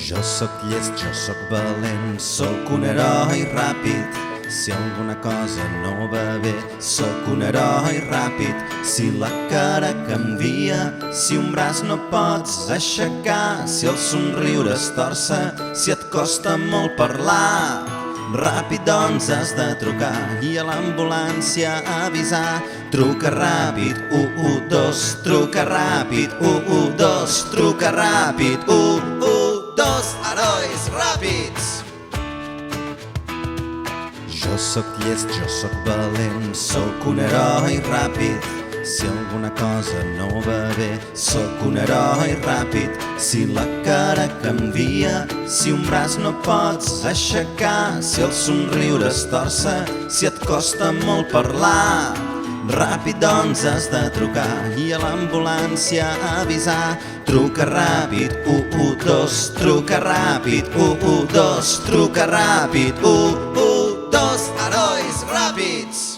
Jo sóc llest, jo sóc valent, sóc un heroi ràpid. Si alguna cosa no va bé, sóc un heroi ràpid. Si la cara canvia, si un braç no pots aixecar, si el somriure es torça, si et costa molt parlar, ràpid doncs has de trucar i a l'ambulància avisar. Truca ràpid, 112, truca ràpid, 112, truca ràpid, 112, herois ràpids. Jo sóc llest, jo sóc valent, sóc un heroi ràpid. Si alguna cosa no va bé, sóc un heroi ràpid. Si la cara canvia, si un braç no pots aixecar, si el somriure es torça, si et costa molt parlar, ràpid doncs has de trucar i a l'ambulància avisar. Truca ràpid, 112, truca ràpid, 112, truca ràpid, 112, herois ràpids.